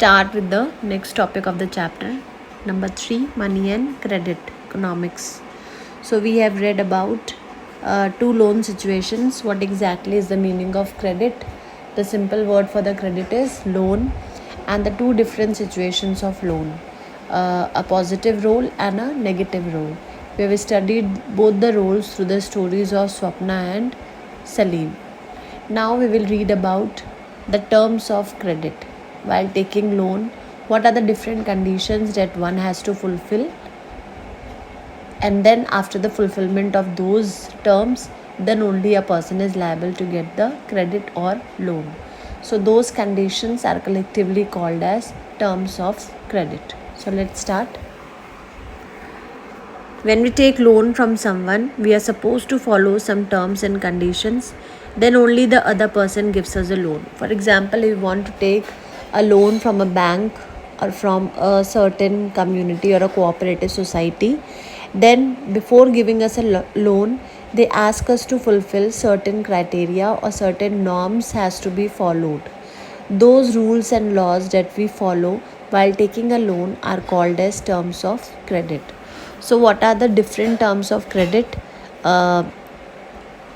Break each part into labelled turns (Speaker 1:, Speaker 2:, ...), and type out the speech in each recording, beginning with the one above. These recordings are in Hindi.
Speaker 1: start with the next topic of the chapter. Number 3, money and credit economics. So we have read about two loan situations. What exactly is the meaning of credit? The simple word for the credit is loan, and the two different situations of loan, a positive role and a negative role. We have studied both the roles through the stories of Swapna and Salim. Now we will read about the terms of credit. While taking loan, what are the different conditions that one has to fulfill? And then after the fulfillment of those terms, then only a person is liable to get the credit or loan. So those conditions are collectively called as terms of credit. So let's start. When we take loan from someone, we are supposed to follow some terms and conditions. Then only the other person gives us a loan. For example, if we want to take a loan from a bank or from a certain community or a cooperative society, then before giving us a loan, they ask us to fulfill certain criteria or certain norms has to be followed. Those rules and laws that we follow while taking a loan are called as terms of credit. So what are the different terms of credit?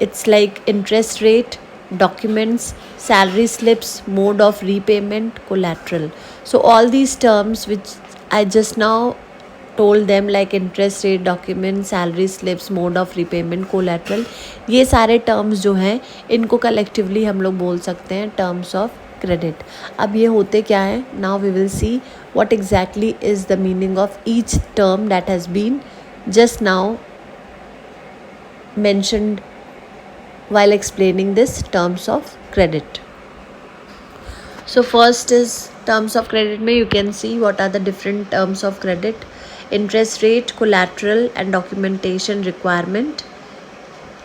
Speaker 1: It's like interest rate, documents, salary slips, mode of repayment, collateral. So all these terms which I just now told them, like interest rate, document, salary slips, mode of repayment, collateral, ये सारे terms जो हैं इनको collectively हम लोग बोल सकते हैं terms of credit. अब ये होते क्या है? Now we will see what exactly is the meaning of each term that has been just now mentioned while explaining this terms of credit. So first is terms of credit में you can see what are the different terms of credit. Interest rate, collateral and documentation requirement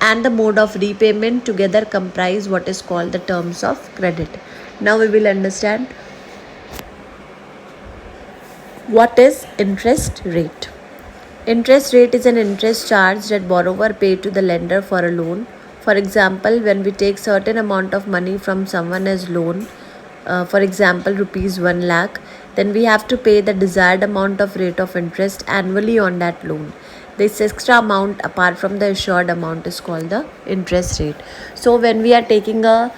Speaker 1: and the mode of repayment together comprise what is called the terms of credit. Now we will understand what is interest rate. Interest rate is an interest charge that borrower pay to the lender for a loan. For example, when we take certain amount of money from someone as loan, for example rupees 1 lakh, then we have to pay the desired amount of rate of interest annually on that loan. This extra amount apart from the assured amount is called the interest rate. So when we are taking a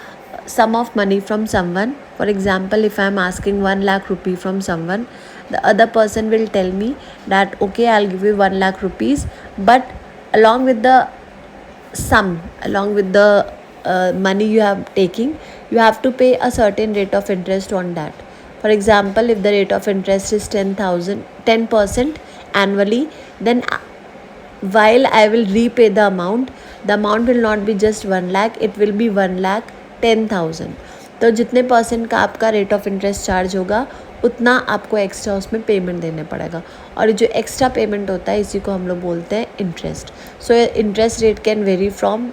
Speaker 1: sum of money from someone, for example if I am asking 1 lakh rupee from someone, the other person will tell me that okay, I'll give you 1 lakh rupees, but along with the sum, along with the money you have taking, you have to pay a certain rate of interest on that. For example, if the rate of interest is 10% annually, then while I will repay the amount will not be just 1 lakh, it will be 1 lakh 10,000. तो जितने परसेंट का आपका रेट ऑफ इंटरेस्ट चार्ज होगा उतना आपको एक्स्ट्रा उसमें पेमेंट देने पड़ेगा, और जो एक्स्ट्रा पेमेंट होता है इसी को हम लोग बोलते हैं interest. So interest rate can vary from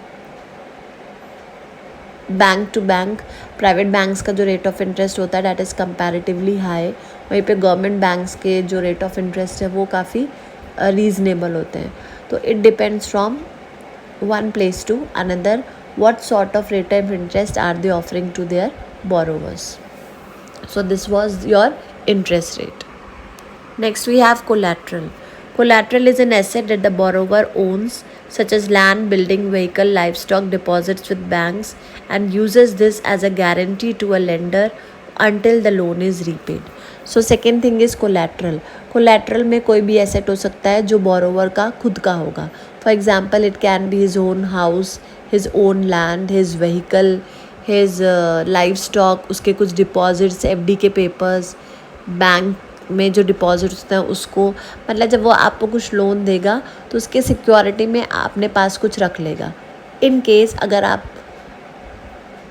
Speaker 1: bank to bank. Private banks का जो रेट ऑफ इंटरेस्ट होता है डैट इज़ कंपैरेटिवली हाई. वहीं पे गवर्नमेंट बैंक्स के जो रेट ऑफ इंटरेस्ट है वो काफ़ी रीजनेबल होते हैं. तो it depends from one place to another what sort of rate of interest are they offering to their borrowers. So this was your interest rate. Next we have collateral. Collateral is an asset that the borrower owns, such as land, building, vehicle, livestock, deposits with banks, and uses this as a guarantee to a lender until the loan is repaid. So second thing is collateral. Collateral में कोई भी asset हो सकता है जो borrower का खुद का होगा. For example, it can be his own house, his own land, his vehicle, his livestock, उसके कुछ deposits, FD के papers, बैंक में जो डिपॉजिट्स होते हैं उसको, मतलब जब वो आपको कुछ लोन देगा तो उसके सिक्योरिटी में अपने पास कुछ रख लेगा. इन केस अगर आप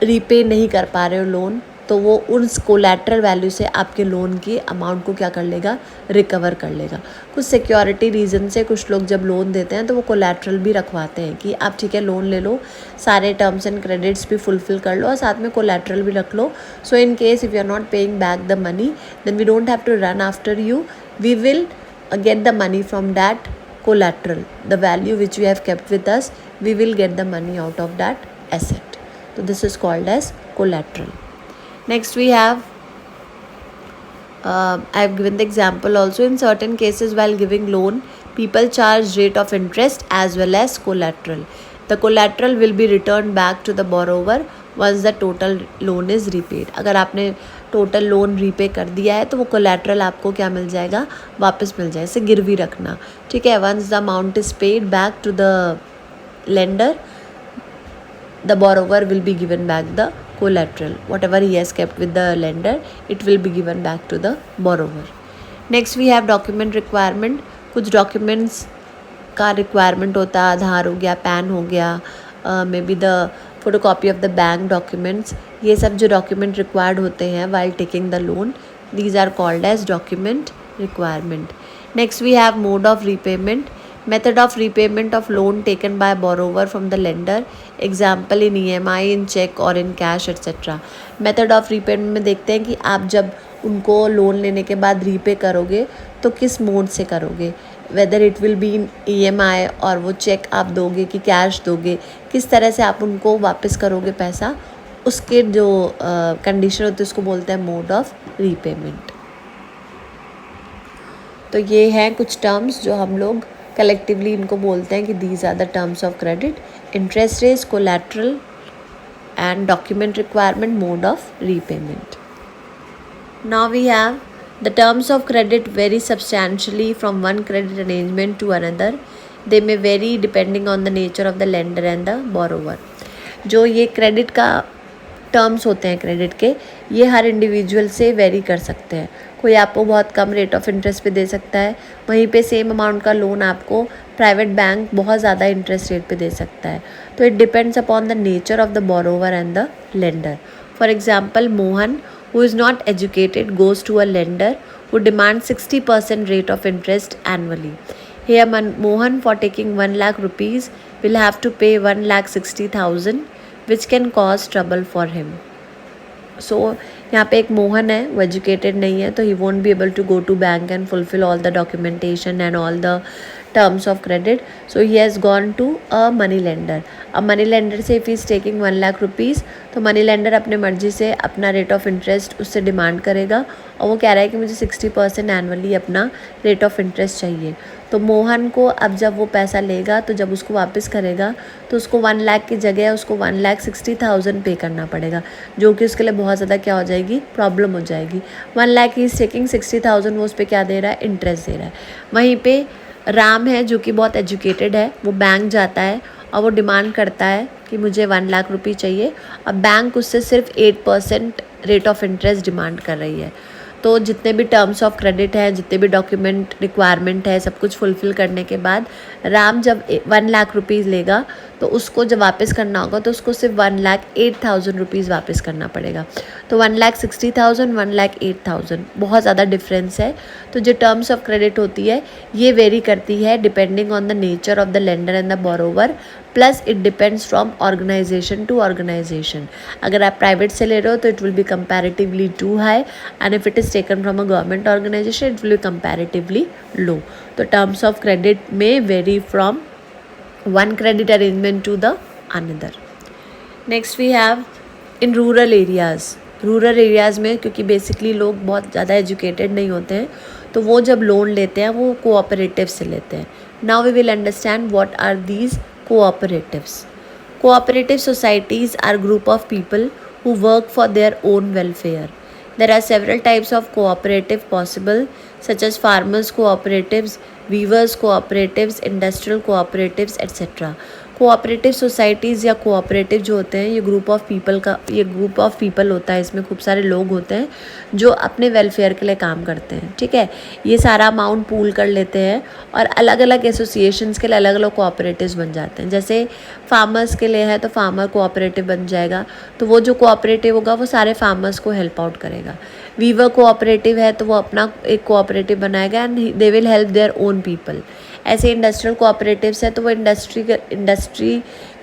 Speaker 1: रीपे नहीं कर पा रहे हो लोन, तो वो उस कोलैटरल वैल्यू से आपके लोन की अमाउंट को क्या कर लेगा, रिकवर कर लेगा. कुछ सिक्योरिटी रीज़न से कुछ लोग जब लोन देते हैं तो वो कोलैटरल भी रखवाते हैं कि आप ठीक है लोन ले लो, सारे टर्म्स एंड क्रेडिट्स भी फुलफिल कर लो और साथ में कोलैटरल भी रख लो. So in case if you are not paying back the money, then we don't have to run after you, we will get the money from that collateral, the value which we have kept with us, we will get the money out of that asset. So this is called as collateral. Next we have I have given the example also. In certain cases while giving loan, people charge rate of interest as well as collateral. The collateral will be returned back to the borrower once the total loan is repaid. अगर आपने टोटल लोन रीपे कर दिया है तो वो कोलैटरल आपको क्या मिल जाएगा, वापस मिल जाएगा, इसे गिरवी रखना, ठीक है. Once the amount is paid back to the lender, the borrower will be given back the collateral. Whatever he has kept with the lender, it will be given back to the borrower. Next we have document requirement. कुछ documents का requirement होता है, आधार हो गया, पैन हो गया, may be the photocopy of the bank documents. ये सब जो document required होते हैं while taking the loan, these are called as document requirement. Next we have mode of repayment. Method of repayment of loan taken by borrower from the lender. Example in EMI, in check or in cash etc. Method of repayment में देखते हैं कि आप जब उनको लोन लेने के बाद रीपे करोगे तो किस मोड से करोगे, whether it will be in EMI और वो चेक आप दोगे कि कैश दोगे, किस तरह से आप उनको वापस करोगे पैसा, उसके जो कंडीशन होती है उसको बोलते हैं मोड ऑफ रीपेमेंट. तो ये हैं कुछ टर्म्स जो हम लोग कलेक्टिवली इनको बोलते हैं कि these are the terms of credit: interest rate, collateral and document requirement, mode of repayment. Now we have the terms of credit vary substantially from one credit arrangement to another. They may vary depending on the nature of the lender and the borrower. जो ये क्रेडिट का टर्म्स होते हैं क्रेडिट के, ये हर इंडिविजुअल से वेरी कर सकते हैं. कोई आपको बहुत कम रेट ऑफ इंटरेस्ट पे दे सकता है, वहीं पे सेम अमाउंट का लोन आपको प्राइवेट बैंक बहुत ज़्यादा इंटरेस्ट रेट पे दे सकता है. तो it depends upon the nature of the borrower and the lender. For example, Mohan who is not educated goes to a lender who demands 60% rate of interest annually. Here Mohan, for taking 1 lakh rupees, will have to pay 1,60,000, which can cause trouble for him. So यहाँ पे एक मोहन है, वो एजुकेटेड नहीं है, तो he won't be able to go to bank and fulfil all the documentation and all the terms of credit. So he has gone to a money lender. अब मनी लेंडर से if he is taking 1 lakh rupees, तो मनी लेंडर अपने मर्जी से अपना रेट ऑफ इंटरेस्ट उससे डिमांड करेगा और वो कह रहा है कि मुझे 60% एनुअली अपना रेट ऑफ इंटरेस्ट चाहिए. तो मोहन को अब जब वो पैसा लेगा, तो जब उसको वापस करेगा तो उसको 1 लाख की जगह उसको 1,60,000 पे करना पड़ेगा, जो कि उसके लिए बहुत ज़्यादा क्या हो जाएगी, प्रॉब्लम हो जाएगी. 1 लाख ही इज टेकिंग 60,000, वो उस पर क्या दे रहा है, इंटरेस्ट दे रहा है. वहीं पे राम है जो कि बहुत एजुकेटेड है, वो बैंक जाता है और वो डिमांड करता है कि मुझे 1 लाख रुपये चाहिए. अब बैंक उससे सिर्फ 8% रेट ऑफ इंटरेस्ट डिमांड कर रही है. तो जितने भी टर्म्स ऑफ क्रेडिट है, जितने भी डॉक्यूमेंट रिक्वायरमेंट है, सब कुछ फुलफ़िल करने के बाद राम जब 1 लाख रुपीज़ लेगा, तो उसको जब वापस करना होगा तो उसको सिर्फ 1,08,000 रुपीज़ वापस करना पड़ेगा. तो 1,60,000, 1,08,000 बहुत ज़्यादा डिफरेंस है. तो जो टर्म्स ऑफ क्रेडिट होती है ये वेरी करती है depending on the nature of the lender and the borrower, plus it depends from organisation to organisation. अगर आप प्राइवेट से ले रहे हो तो it will be comparatively too high, and if it is taken from a government organisation it will be comparatively low. तो टर्म्स ऑफ क्रेडिट में vary from one credit arrangement to the another. Next we have in rural areas. Rural areas में क्योंकि बेसिकली लोग बहुत ज़्यादा एजुकेटेड नहीं होते हैं, तो वो जब लोन लेते हैं वो कोऑपरेटिव से लेते हैं. Now we will understand what are these cooperatives. Cooperative societies are group of people who work for their own welfare. There are several types of cooperative possible, such as farmers cooperatives, weavers cooperatives, industrial cooperatives etc. Cooperative societies या कोऑपरेटिव जो होते हैं, ये ग्रुप ऑफ पीपल होता है. इसमें खूब सारे लोग होते हैं जो अपने वेलफेयर के लिए काम करते हैं. ठीक है, ये सारा अमाउंट पूल कर लेते हैं और अलग अलग एसोसिएशंस के लिए अलग अलग कोऑपरेटिव्स बन जाते हैं. जैसे फार्मर्स के लिए है तो फार्मर कोऑपरेटिव बन जाएगा, तो वो जो कोऑपरेटिव होगा वो सारे फार्मर्स को हेल्प आउट करेगा. वीवर कोऑपरेटिव है तो वो अपना एक कोऑपरेटिव बनाएगा and they will help their own people. ऐसे इंडस्ट्रियल कोऑपरेटिव्स है तो वो इंडस्ट्री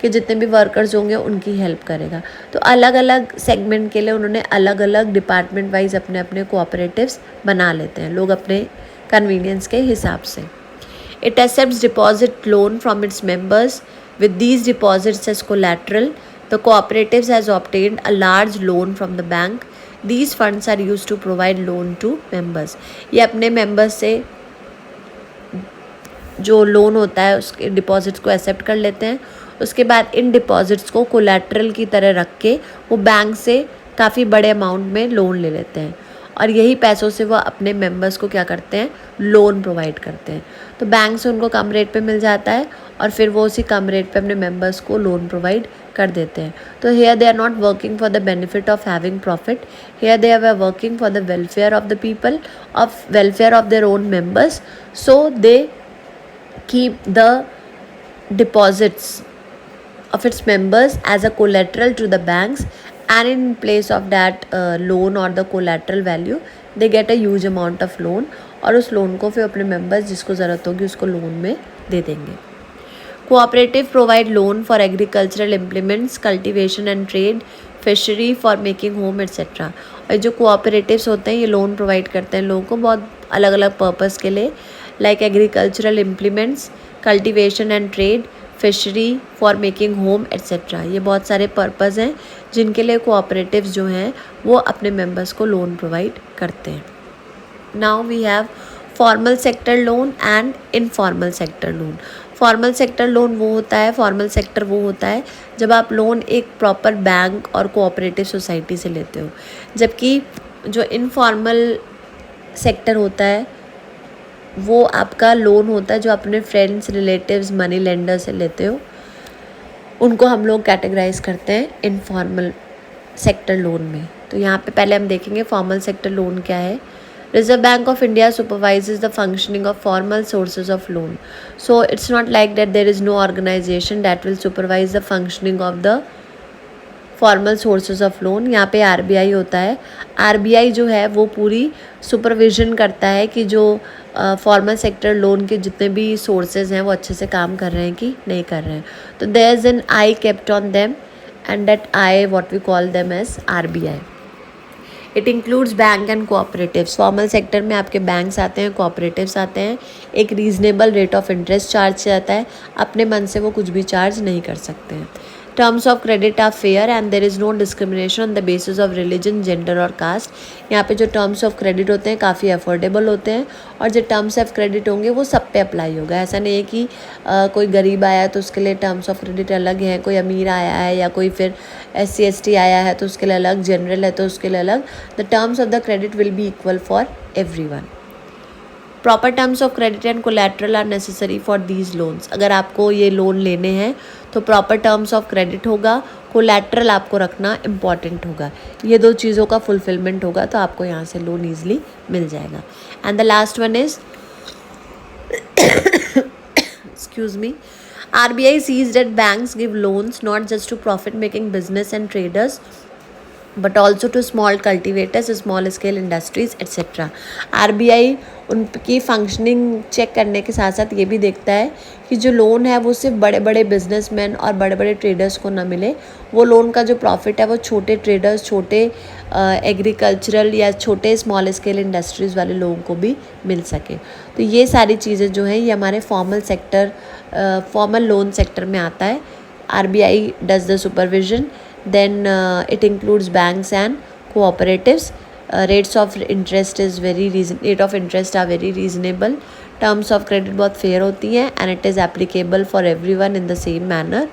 Speaker 1: के जितने भी वर्कर्स होंगे उनकी हेल्प करेगा. तो अलग अलग सेगमेंट के लिए उन्होंने अलग अलग डिपार्टमेंट वाइज अपने अपने कोऑपरेटिव्स बना लेते हैं लोग अपने कन्वीनियंस के हिसाब से. It accepts deposit loan from its members with these deposits as collateral. The cooperatives has obtained a large loan from the bank. These funds are use to provide loan to members. ये अपने मेंबर्स से जो लोन होता है उसके डिपॉजिट्स को एक्सेप्ट कर लेते हैं। उसके बाद इन डिपॉजिट्स को कोलैटरल की तरह रख के वो बैंक से काफ़ी बड़े अमाउंट में लोन ले लेते हैं और यही पैसों से वो अपने मेंबर्स को क्या करते हैं, लोन प्रोवाइड करते हैं। तो बैंक से उनको कम रेट पे मिल जाता है और फिर वो उसी कम रेट पे अपने मेंबर्स को लोन प्रोवाइड कर देते हैं। तो here they are not working for the benefit of having profit, here they are working for the welfare of the people, of welfare of their own members. So they keep the deposits of its members as a collateral to the banks, and in place of that loan or the collateral value they get a huge amount of loan और उस लोन को फिर अपने मेंबर्स जिसको ज़रूरत होगी उसको लोन में दे देंगे। Cooperative provide loan for agricultural implements, cultivation and trade, fishery for making home etcetera. और जो कोऑपरेटिव्स होते हैं ये लोन प्रोवाइड करते हैं लोगों को बहुत अलग अलग पर्पज़ के लिए, like agricultural implements, cultivation and trade, fishery for making home etcetera. ये बहुत सारे पर्पज़ हैं जिनके लिए कोऑपरेटिव्स जो हैं वो अपने मेंबर्स को लोन प्रोवाइड करते हैं। Now we have formal sector loan and informal sector loan. Formal sector loan वो होता है, फॉर्मल सेक्टर वो होता है जब आप लोन एक प्रॉपर बैंक और कोऑपरेटिव सोसाइटी से लेते हो, जबकि जो इनफॉर्मल सेक्टर होता है वो आपका लोन होता है जो अपने फ्रेंड्स, रिलेटिव्स, मनी लेंडर से लेते हो, उनको हम लोग कैटेगराइज करते हैं इनफॉर्मल सेक्टर लोन में। तो यहाँ पे पहले हम देखेंगे फॉर्मल सेक्टर लोन क्या है। Reserve Bank of India supervises the functioning of formal sources of loan. So it's not like that there is no organization that will supervise the functioning of the formal sources of loan. यहाँ पे आरबीआई होता है। आरबीआई जो है वो पूरी सुपरविजन करता है कि जो फॉर्मल सेक्टर लोन के जितने भी सोर्सेज हैं वो अच्छे से काम कर रहे हैं कि नहीं कर रहे हैं। तो there is an eye kept on them and that eye what we call them as RBI. It includes bank and cooperatives. Formal sector में आपके बैंक्स आते हैं, कोऑपरेटिव्स आते हैं। एक reasonable rate of interest charge जाता है, अपने मन से वो कुछ भी चार्ज नहीं कर सकते हैं। Terms of credit are fair and there is no discrimination on the basis of religion, gender और कास्ट। यहाँ पे जो टर्म्स ऑफ क्रेडिट होते हैं काफ़ी अफोर्डेबल होते हैं और जो टर्म्स ऑफ क्रेडिट होंगे वो सब पे अप्लाई होगा। ऐसा नहीं है कि कोई गरीब आया है तो उसके लिए टर्म्स ऑफ क्रेडिट अलग हैं, कोई अमीर आया है या कोई फिर SC/ST आया है तो उसके लिए अलग, जनरल है तो उसके लिए अलग। The terms of the credit will be equal for everyone. Proper terms of credit and collateral are necessary for these loans. अगर आपको ये लोन लेने हैं तो प्रॉपर टर्म्स ऑफ क्रेडिट होगा, कोलैटरल आपको रखना इम्पॉर्टेंट होगा। ये दो चीज़ों का फुलफिलमेंट होगा तो आपको यहाँ से लोन ईजिली मिल जाएगा। And the last one is excuse me, RBI sees that banks give loans not just to profit making business and traders but also to small cultivators, small scale industries etc. RBI उनकी फंक्शनिंग चेक करने के साथ साथ ये भी देखता है कि जो लोन है वो सिर्फ बड़े बड़े बिजनेसमैन और बड़े बड़े ट्रेडर्स को ना मिले, वो लोन का जो प्रॉफिट है वो छोटे ट्रेडर्स, छोटे एग्रीकल्चरल या छोटे स्मॉल स्केल इंडस्ट्रीज़ वाले लोगों को भी मिल सके। तो ये सारी चीज़ें जो हैं ये हमारे फॉर्मल लोन सेक्टर में आता है। RBI does the supervision, then it includes banks and cooperatives. Rates of interest are very reasonable. Terms of credit बहुत fair होती हैं and it is applicable for everyone in the same manner.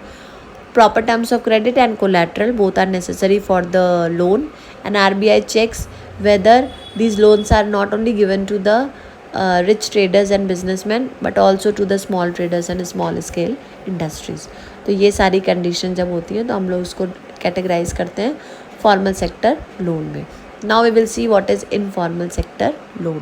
Speaker 1: Proper terms of credit and collateral both are necessary for the loan, and RBI checks whether these loans are not only given to the rich traders and businessmen but also to the small traders and small scale industries. तो ये सारी कंडीशन जब होती हैं तो हम लोग उसको कैटेगराइज करते हैं फॉर्मल सेक्टर लोन में। Now we will see what is informal sector loan.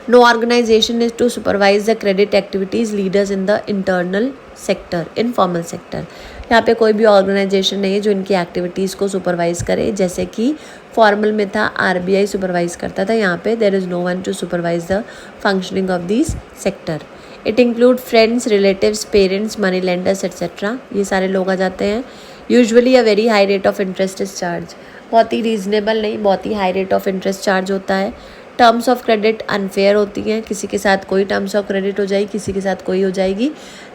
Speaker 1: No organization is to supervise the credit activities leaders in the internal sector, informal sector. यहाँ पे कोई भी ऑर्गेनाइजेशन नहीं है जो इनकी एक्टिविटीज़ को सुपरवाइज करे, जैसे कि फॉर्मल में था RBI सुपरवाइज करता था, यहाँ पे there is no one to supervise the functioning of this sector. It include friends, relatives, parents, money lenders etcetera, ये सारे लोग आ जाते हैं। Usually a very high rate of interest is charge, बहुत ही रीजनेबल नहीं, बहुत ही high rate of interest charge होता है। टर्म्स ऑफ क्रेडिट अनफेयर होती हैं, किसी के साथ कोई टर्म्स ऑफ क्रेडिट हो जाएगी, किसी के साथ कोई हो जाएगी,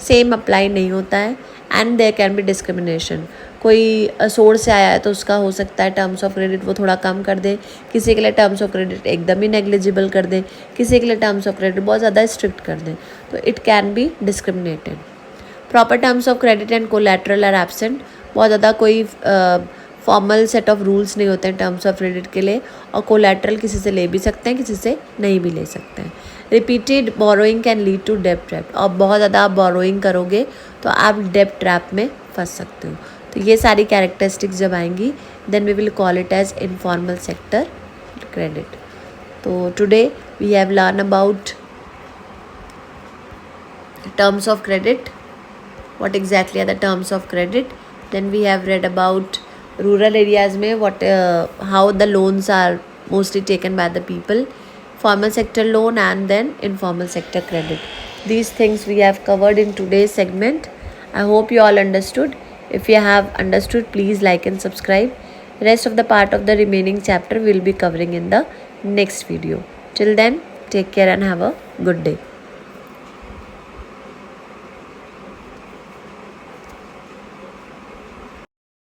Speaker 1: सेम अप्लाई नहीं होता है। And there can be discrimination, कोई सोर्स से आया है तो उसका हो सकता है टर्म्स ऑफ क्रेडिट वो थोड़ा कम कर दे, किसी के लिए टर्म्स ऑफ क्रेडिट एकदम ही नेग्लिजिबल कर दे, किसी के लिए टर्म्स ऑफ क्रेडिट बहुत ज़्यादा स्ट्रिक्ट कर दे, तो it can be discriminated. Proper terms of credit and collateral are absent, बहुत ज़्यादा कोई फॉर्मल सेट ऑफ रूल्स नहीं होते हैं टर्म्स ऑफ क्रेडिट के लिए, और कोलैटरल किसी से ले भी सकते हैं, किसी से नहीं भी ले सकते हैं। Repeated borrowing can lead to डेब्ट ट्रैप, और बहुत ज़्यादा आप बोरोइंग करोगे तो आप डेब्ट ट्रैप में फंस सकते हो। तो ये सारी कैरेक्टरिस्टिक्स जब आएंगी then we will call it as informal sector credit. तो today we have learn about terms of credit, what exactly are the terms of credit, then we have read about rural areas mein what how the loans are mostly taken by the people, formal sector loan and then informal sector credit. These things we have covered in today's segment. I hope you all understood. If you have understood, please like and subscribe. Rest of the part of the remaining chapter we'll be covering in the next video. Till then, take care and have a good day.